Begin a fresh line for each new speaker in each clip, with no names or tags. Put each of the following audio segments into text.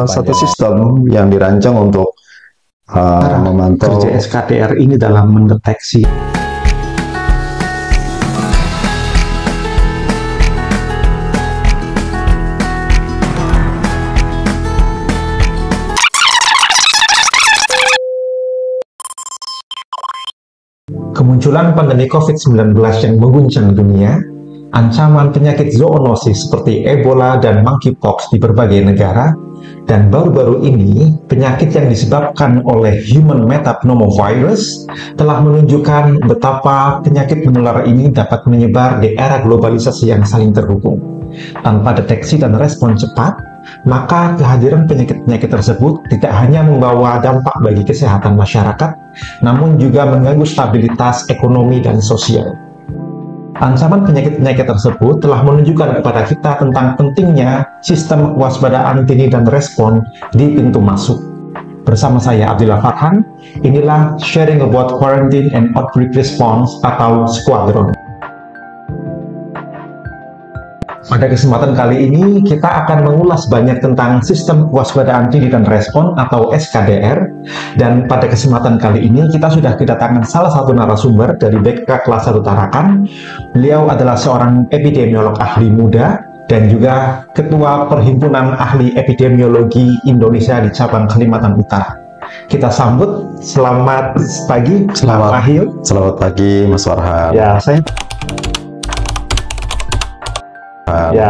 satu sistem yang dirancang untuk memantau
kerja SKDR ini dalam mendeteksi kemunculan pandemi COVID-19 yang mengguncang dunia, ancaman penyakit zoonosis seperti Ebola dan Monkeypox di berbagai negara, dan baru-baru ini penyakit yang disebabkan oleh human metapneumovirus telah menunjukkan betapa penyakit menular ini dapat menyebar di era globalisasi yang saling terhubung. Tanpa deteksi dan respon cepat, maka kehadiran penyakit-penyakit tersebut tidak hanya membawa dampak bagi kesehatan masyarakat, namun juga mengganggu stabilitas ekonomi dan sosial. Ancaman penyakit-penyakit tersebut telah menunjukkan kepada kita tentang pentingnya sistem kewaspadaan dini dan respon di pintu masuk. Bersama saya Abdillah Farhan, inilah Sharing About Quarantine and Outbreak Response atau Squadron. Pada kesempatan kali ini, kita akan mengulas banyak tentang sistem kewaspadaan dini dan respon atau SKDR. Dan pada kesempatan kali ini, kita sudah kedatangan salah satu narasumber dari BK Kelas 1 Tarakan. Beliau adalah seorang epidemiolog ahli muda dan juga Ketua Perhimpunan Ahli Epidemiologi Indonesia di cabang Kalimantan Utara. Kita sambut, selamat pagi,
Selamat
Wahyu.
Selamat pagi, Mas Farhan.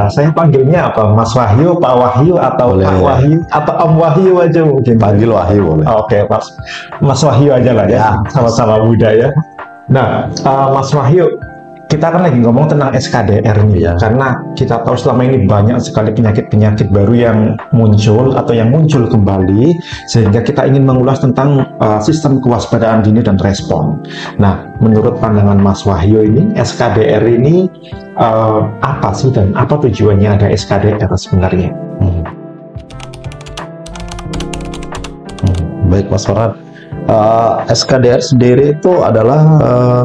Saya panggilnya apa? Mas Wahyu, Pak Wahyu, atau
boleh,
Pak Wahyu, atau Om Wahyu aja mungkin.
Panggil Wahyu boleh.
Oke, Mas Wahyu aja lah ya, sama-sama muda ya. Nah, Mas Wahyu, kita kan lagi ngomong tentang SKDR nih, karena kita tahu selama ini banyak sekali penyakit-penyakit baru yang muncul atau yang muncul kembali, sehingga kita ingin mengulas tentang sistem kewaspadaan dini dan respon. Nah, menurut pandangan Mas Wahyu ini, SKDR ini apa sih dan apa tujuannya ada SKDR sebenarnya?
Baik, Mas Farhan. SKDR sendiri itu adalah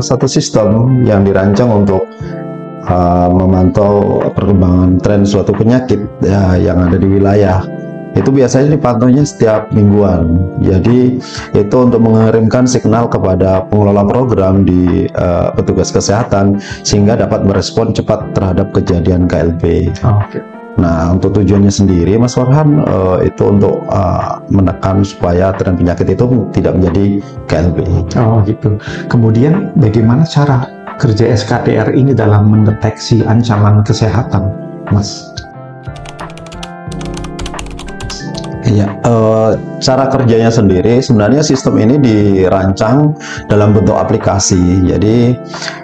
satu sistem yang dirancang untuk memantau perkembangan tren suatu penyakit yang ada di wilayah. Itu biasanya dipantaunya setiap mingguan. Jadi itu untuk mengirimkan signal kepada pengelola program di petugas kesehatan sehingga dapat merespon cepat terhadap kejadian KLB. Nah, untuk tujuannya sendiri, Mas Farhan, itu untuk menekan supaya tren penyakit itu tidak menjadi KLB.
Oh gitu. Kemudian bagaimana cara kerja SKDR ini dalam mendeteksi ancaman kesehatan, Mas?
Iya, cara kerjanya sendiri sebenarnya sistem ini dirancang dalam bentuk aplikasi. Jadi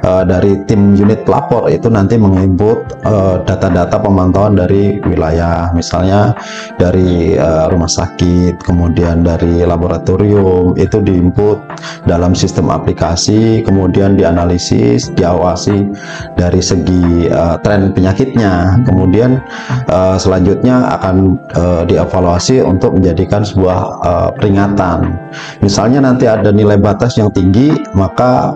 dari tim unit pelapor itu nanti menginput data-data pemantauan dari wilayah, misalnya dari rumah sakit, kemudian dari laboratorium, itu diinput dalam sistem aplikasi, kemudian dianalisis, diawasi dari segi tren penyakitnya, kemudian selanjutnya akan dievaluasi untuk menjadikan sebuah peringatan. Misalnya nanti ada nilai batas yang tinggi, maka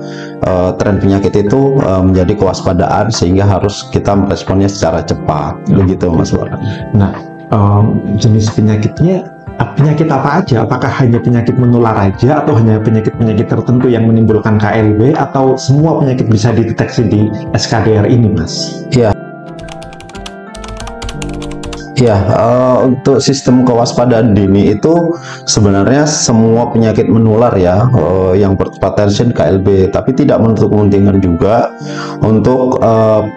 tren penyakit itu menjadi kewaspadaan sehingga harus kita meresponnya secara cepat. Begitu, Mas Farhan.
Nah, jenis penyakitnya penyakit apa aja? Apakah hanya penyakit menular aja atau hanya penyakit-penyakit tertentu yang menimbulkan KLB, atau semua penyakit bisa dideteksi di SKDR ini, Mas?
Ya, untuk sistem kewaspadaan dini itu sebenarnya semua penyakit menular ya, yang berpotensi KLB, tapi tidak menutup kemungkinan juga untuk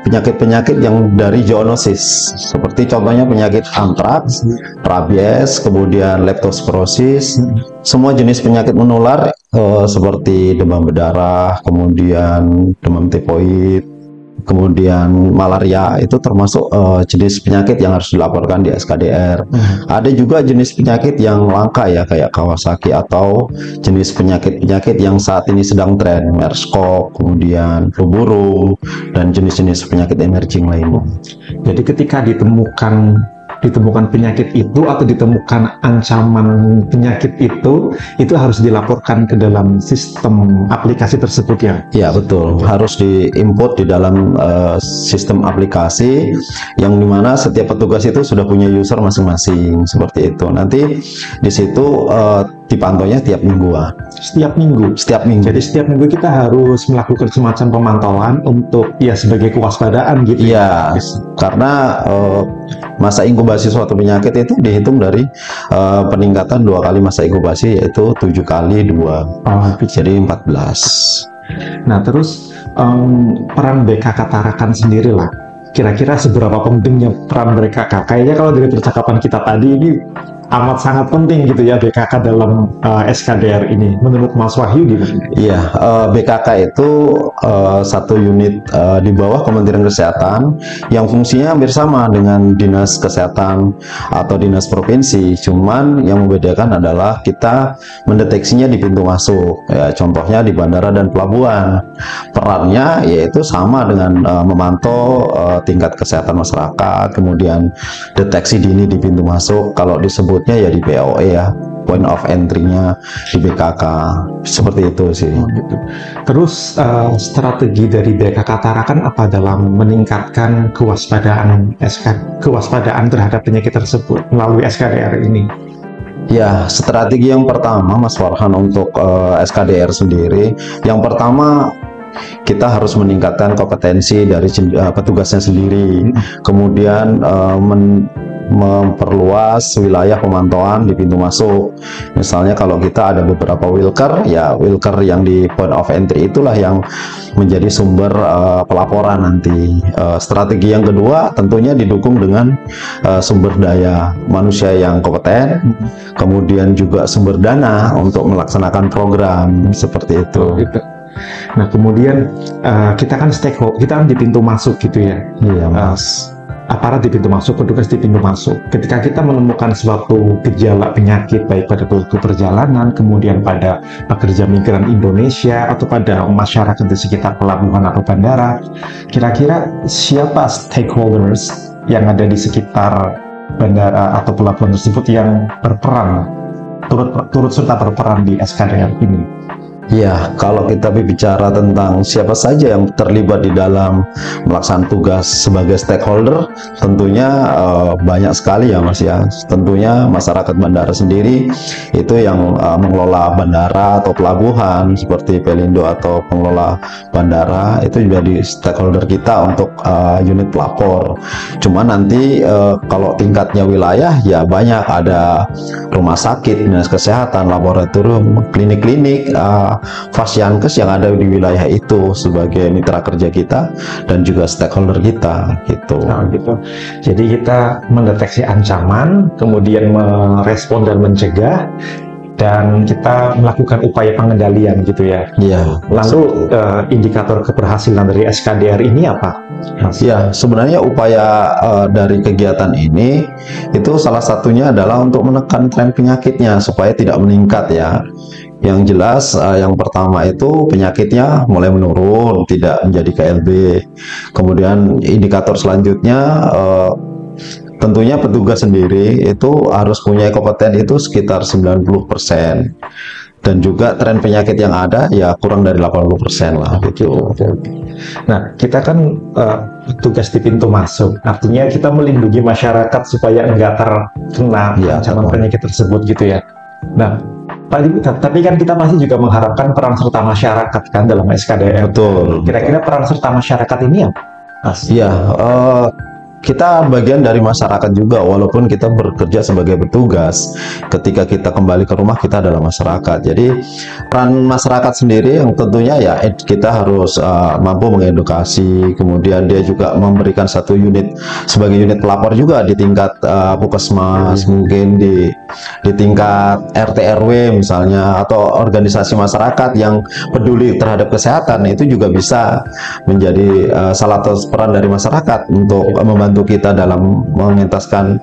penyakit-penyakit yang dari zoonosis, seperti contohnya penyakit antraks, rabies, kemudian leptospirosis, semua jenis penyakit menular seperti demam berdarah, kemudian demam tifoid, kemudian malaria, itu termasuk jenis penyakit yang harus dilaporkan di SKDR. Ada juga jenis penyakit yang langka ya, kayak Kawasaki, atau jenis penyakit-penyakit yang saat ini sedang tren, MERS-CoV, kemudian flu burung, dan jenis-jenis penyakit emerging lainnya.
Jadi ketika ditemukan ditemukan penyakit itu atau ditemukan ancaman penyakit itu harus dilaporkan ke dalam sistem aplikasi tersebut ya?
Ya betul, harus diinput di dalam sistem aplikasi yang dimana setiap petugas itu sudah punya user masing-masing seperti itu. Nanti di situ dipantaunya tiap mingguan.
Setiap minggu?
Setiap minggu.
Jadi setiap minggu kita harus melakukan semacam pemantauan untuk ya sebagai kewaspadaan gitu
ya? Karena masa inkubasi suatu penyakit itu dihitung dari peningkatan 2 kali masa inkubasi, yaitu 7 kali 2, jadi 14.
Nah terus peran BKK Tarakan sendiri lah, kira-kira seberapa pentingnya peran BKK? Kayaknya kalau dari percakapan kita tadi ini amat sangat penting gitu ya BKK dalam SKDR ini. Menurut Mas Wahyu gimana?
Iya, BKK itu satu unit di bawah Kementerian Kesehatan yang fungsinya hampir sama dengan Dinas Kesehatan atau Dinas Provinsi. Cuman yang membedakan adalah kita mendeteksinya di pintu masuk. Ya, contohnya di bandara dan pelabuhan. Perannya yaitu sama dengan memantau tingkat kesehatan masyarakat, kemudian deteksi dini di pintu masuk. Kalau disebut ya di POE ya, point of entry-nya di BKK, seperti itu sih.
Gitu. Terus strategi dari BKK Tarakan apa dalam meningkatkan kewaspadaan terhadap penyakit tersebut melalui SKDR ini?
Ya, strategi yang pertama Mas Farhan untuk SKDR sendiri, yang pertama kita harus meningkatkan kompetensi dari petugasnya sendiri, kemudian memperluas wilayah pemantauan di pintu masuk. Misalnya kalau kita ada beberapa wilker, ya wilker yang di point of entry itulah yang menjadi sumber pelaporan nanti. Strategi yang kedua tentunya didukung dengan sumber daya manusia yang kompeten, kemudian juga sumber dana untuk melaksanakan program seperti itu.
Nah kemudian kita kan stakeholder, kita kan di pintu masuk gitu ya.
Iya Mas.
Aparat di pintu masuk, petugas di pintu masuk. Ketika kita menemukan suatu gejala penyakit baik pada pelaku perjalanan, kemudian pada pekerja migran Indonesia atau pada masyarakat di sekitar pelabuhan atau bandara, kira-kira siapa stakeholders yang ada di sekitar bandara atau pelabuhan tersebut yang berperan, turut serta berperan di SKDR ini?
Ya, kalau kita bicara tentang siapa saja yang terlibat di dalam melaksanakan tugas sebagai stakeholder, tentunya banyak sekali ya Mas ya. Tentunya masyarakat bandara sendiri itu yang mengelola bandara atau pelabuhan seperti Pelindo atau pengelola bandara itu juga di stakeholder kita untuk unit pelapor. Cuma nanti kalau tingkatnya wilayah ya banyak, ada rumah sakit, dinas kesehatan, laboratorium, klinik-klinik, Fasyankes yang ada di wilayah itu sebagai mitra kerja kita dan juga stakeholder kita gitu.
Nah, gitu. Jadi kita mendeteksi ancaman, kemudian merespon dan mencegah, dan kita melakukan upaya pengendalian gitu ya.
Iya.
Lalu indikator keberhasilan dari SKDR ini apa, Mas?
Ya, sebenarnya upaya dari kegiatan ini itu salah satunya adalah untuk menekan tren penyakitnya supaya tidak meningkat ya. Yang jelas yang pertama itu penyakitnya mulai menurun, tidak menjadi KLB. Kemudian indikator selanjutnya tentunya petugas sendiri itu harus punya kompeten itu sekitar 90%. Dan juga tren penyakit yang ada ya kurang dari 80% lah gitu.
Nah, kita kan tugas di pintu masuk, artinya kita melindungi masyarakat supaya enggak terkena ancaman penyakit tersebut gitu ya. Nah, tapi kan kita pasti juga mengharapkan peran serta masyarakat kan dalam SKDR.
Betul.
Kira-kira peran serta masyarakat ini apa?
Iya, kita bagian dari masyarakat juga, walaupun kita bekerja sebagai petugas. Ketika kita kembali ke rumah, kita adalah masyarakat. Jadi peran masyarakat sendiri yang tentunya ya kita harus mampu mengedukasi, kemudian dia juga memberikan satu unit sebagai unit pelapor juga di tingkat puskesmas, mungkin di tingkat RT RW misalnya, atau organisasi masyarakat yang peduli terhadap kesehatan, itu juga bisa menjadi salah satu peran dari masyarakat untuk membantu kita dalam mengentaskan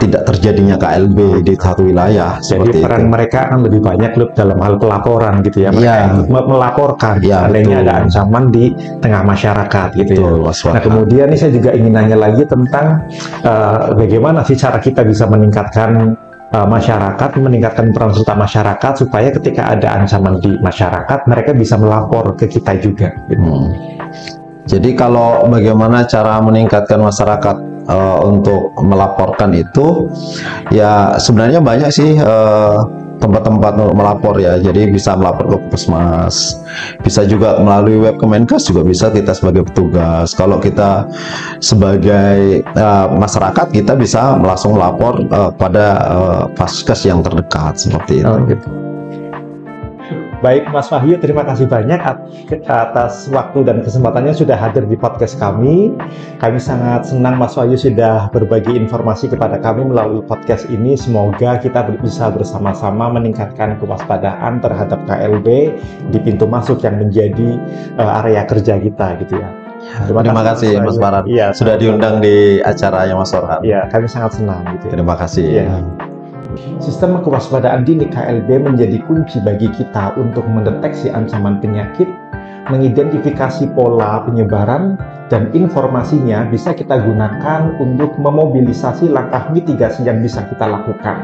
tidak terjadinya KLB di satu wilayah.
Jadi peran mereka akan lebih banyak dalam hal pelaporan gitu ya, mereka melaporkan seandainya ada ancaman di tengah masyarakat gitu ya. Nah kemudian ini saya juga ingin nanya lagi tentang bagaimana sih cara kita bisa meningkatkan meningkatkan peran serta masyarakat supaya ketika ada ancaman di masyarakat mereka bisa melapor ke kita juga gitu.
Jadi kalau bagaimana cara meningkatkan masyarakat untuk melaporkan itu, ya sebenarnya banyak sih tempat-tempat melapor ya. Jadi bisa melapor ke Puskesmas, bisa juga melalui web Kemenkes juga bisa kita sebagai petugas. Kalau kita sebagai masyarakat kita bisa langsung melapor pada Vaskes yang terdekat seperti itu.
Gitu. Baik Mas Wahyu, terima kasih banyak atas waktu dan kesempatannya sudah hadir di podcast kami. Kami sangat senang Mas Wahyu sudah berbagi informasi kepada kami melalui podcast ini. Semoga kita bisa bersama-sama meningkatkan kewaspadaan terhadap KLB di pintu masuk yang menjadi area kerja kita gitu ya.
Terima kasih Mas Farhan sudah diundang di acaranya Mas Farhan.
Iya, kami sangat senang gitu ya.
Terima kasih.
Ya. Sistem kewaspadaan dini KLB menjadi kunci bagi kita untuk mendeteksi ancaman penyakit, mengidentifikasi pola penyebaran, dan informasinya bisa kita gunakan untuk memobilisasi langkah mitigasi yang bisa kita lakukan.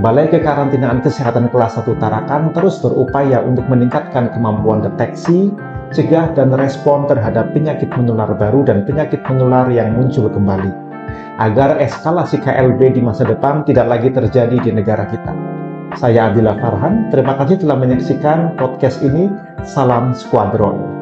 Balai Kekarantinaan Kesehatan Kelas 1 Tarakan terus berupaya untuk meningkatkan kemampuan deteksi, cegah, dan respon terhadap penyakit menular baru dan penyakit menular yang muncul kembali, agar eskalasi KLB di masa depan tidak lagi terjadi di negara kita. Saya Abdillah Farhan, terima kasih telah menyaksikan podcast ini. Salam Skuadron.